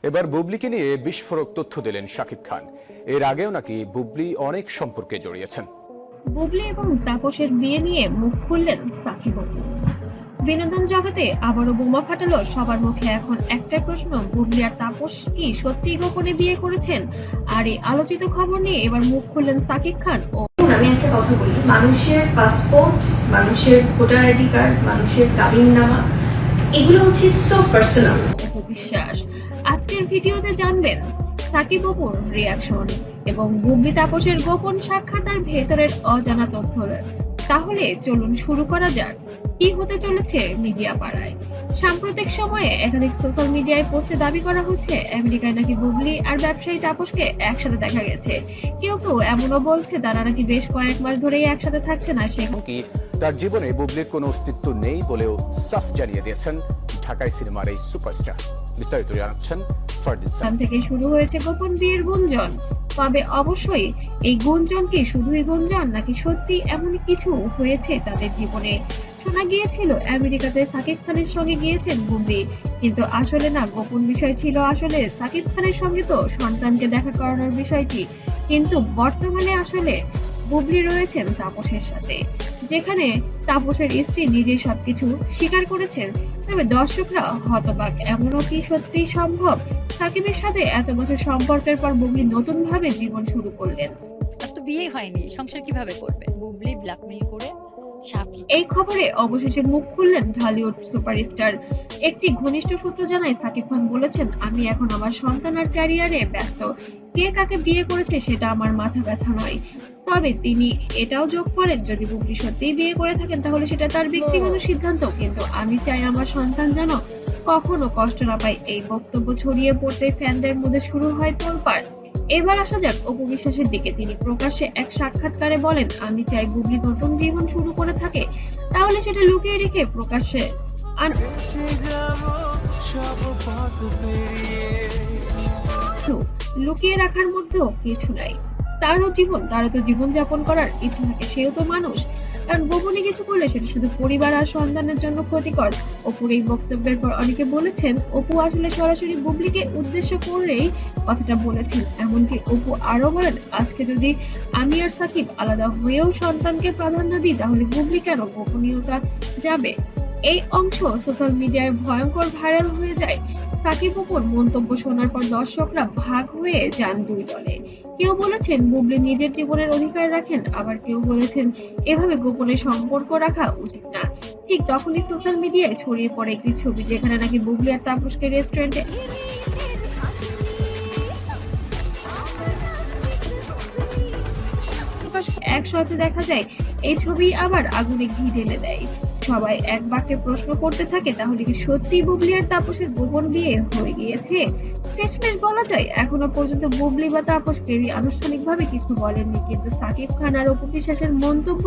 এবার বুবলিকে নিয়ে বিস্ফোরক তথ্য দিলেন শাকিব খান। এর আগেও নাকি বুবলি অনেক সম্পর্কে জড়িয়েছেন। বুবলি এবং তাপসের বিয়ে নিয়ে মুখ খুললেন সাকিব অপু। বিনোদন জগতে আবারও বোমা ফাটালো সবার মুখে। এখন একটাই প্রশ্ন, বুবলি আর তাপস কি সত্যিই গোপনে বিয়ে করেছেন? আর এই আলোচিত খবর নিয়ে এবার মুখ খুললেন সাকিব খান ও আমি একটা কথা বলি, মানুষের পাসপোর্ট, মানুষের ভোটার আইডি কার্ড, মানুষের কাবিননামা, এগুলো হচ্ছে সো পার্সোনাল। অপু বিশ্বাস। আজকের ভিডিওতে জানবেন সাকিব অপুর রিয়াকশন এবং বুবলি তাপসের গোপন সাক্ষাৎ আর ভেতরের অজানা তথ্য। তাহলে চলুন শুরু করা যাক। কি হতে চলেছে মিডিয়া পাড়ায়? সাম্প্রতিক সময়ে একাধিক সোশ্যাল মিডিয়ায় পোস্টে দাবি করা হচ্ছে আমেরিকায় নাকি বুবলি আর ব্যবসায়ী তাপসকে একসাথে দেখা গেছে। কেউ কেউ এমনও বলছে তারা নাকি বেশ কয়েক মাস ধরেই একসাথে থাকছে না। সে কি তার জীবনে বুবলির কোনো অস্তিত্ব নেই বলেও সাফ জানিয়ে দিয়েছেন ঢাকাই সিনেমার এই সুপারস্টার। বিস্তারিত জানাচ্ছেন ফারদিন এখান থেকে শুরু হয়েছে গোপন বিয়ের গুঞ্জন। তবে অবশ্যই এই গুঞ্জন কি শুধুই গুঞ্জন, নাকি সত্যি এমন কিছু হয়েছে তাদের জীবনে? শোনা গিয়েছিল আমেরিকাতে সাকিব খানের সঙ্গে গিয়েছেন বুবলি, কিন্তু আসলে না, গোপন বিষয় ছিল আসলে সাকিব খানের সঙ্গে তো সন্তানকে দেখা করানোর বিষয়টি। কিন্তু বর্তমানে আসলে বুবলি রয়েছেন তাপসের সাথে, যেখানে তাপসের স্ত্রী নিজেই সবকিছু স্বীকার করেছেন। তবে দর্শকরা হতবাক, এমনও কি সত্যি সম্ভব? সাকিবের সাথে এত বছর সম্পর্কের পর বুবলি নতুন ভাবে জীবন শুরু করলেন। আর তো বিয়ে হয়নি, সংসার কিভাবে করবে? বুবলি ব্ল্যাকমেইল করে এই খবরে অবশেষে মুখ খুললেন ঢালিউড সুপারস্টার। একটি ঘনিষ্ঠ সূত্র জানায় সাকিব খান বলেছেন, আমি এখন আমার সন্তান আর ক্যারিয়ারে ব্যস্ত। কে কাকে বিয়ে করেছে সেটা আমার মাথা ব্যথা নয়। তবে তিনি এটাও যোগ করেন, যদি বুবলি সত্যিই বিয়ে করে থাকেন তাহলে সেটা তার ব্যক্তিগত সিদ্ধান্ত, কিন্তু আমি চাই আমার সন্তান যেন কখনো কষ্ট না পায়। এই বক্তব্য ছড়িয়ে পড়তে ফ্যানদের মধ্যে শুরু হয় তোলপাড়। এবার আসা যাক অপু বিশ্বাসের দিকে। তিনি প্রকাশ্যে এক সাক্ষাৎকারে বলেন, আমি চাই বুবলি নতুন জীবন শুরু করে থাকে, তাহলে সেটা লুকিয়ে রেখে প্রকাশ্যে লুকিয়ে রাখার মধ্যেও কিছু নাই। তারও জীবন, তারও তো জীবন যাপন করার ইচ্ছা থাকে, সেও তো মানুষ। কারণ গোপনে কিছু করলে সেটা শুধু পরিবার আর সন্তানের জন্য ক্ষতিকর। অপুর এই বক্তব্যের পর অনেকে বলেছেন অপু আসলে সরাসরি বুবলিকে উদ্দেশ্য করেই কথাটা বলেছেন। এমনকি অপু আরো বলেন, আজকে যদি আমি আর সাকিব আলাদা হয়েও সন্তানকে প্রাধান্য দিই তাহলে বুবলি কেন গোপনীয়তা যাবে? এই অংশ সোশ্যাল মিডিয়ায় ভয়ঙ্কর ভাইরাল হয়ে যায়। সাকিব অপুর মন্তব্য শোনার পর দর্শকরা ভাগ হয়ে যান দুই দলে। কেউ বলেছেন বুবলি নিজের জীবনের অধিকার রাখেন, আবার কেউ বলেছেন এভাবে গোপনে সম্পর্ক রাখা উচিত না। ঠিক তখনই সোশ্যাল মিডিয়ায় ছড়িয়ে পড়ে একটি ছবি, যেখানে নাকি বুবলি আর তাপসকে রেস্টুরেন্টে একসাথে দেখা যায়। এই ছবি আবার আগুনে ঘি ঢেলে দেয়। সবাই এক বাক্যে প্রশ্ন করতে থাকে, তাহলে কি সত্যি বুবলি আর তাপসের গোপন বিয়ে হয়ে গিয়েছে? শেষমেশ বলা যায় এখনো পর্যন্ত বুবলি বা তাপস কেউই আনুষ্ঠানিকভাবে কিছু বলেননি, কিন্তু সাকিব খান আর অপু বিশ্বাসের মন্তব্য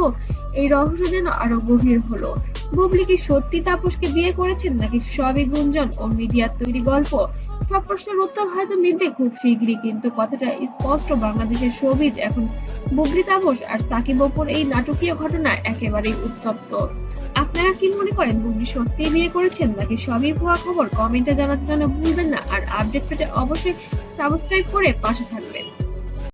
এই রহস্য যেন আরো গভীর হলো। বুবলি কি সত্যি তাপসকে বিয়ে করেছেন, নাকি সবই গুঞ্জন ও মিডিয়ার তৈরি গল্প? সব প্রশ্নের উত্তর হয়তো মিলবে খুব শীঘ্রই, কিন্তু কথাটা স্পষ্ট, বাংলাদেশের শোবিজ এখন বুবলি তাপস আর সাকিব অপুর এই নাটকীয় ঘটনা একেবারেই উত্তপ্ত। আপনারা কি মনে করেন, বুবলি সত্যিই বিয়ে করেছেন নাকি সবই ভুয়া খবর? কমেন্টে জানাতে ভুলবেন না। আর আপডেট পেতে অবশ্যই সাবস্ক্রাইব করে পাশে থাকবেন।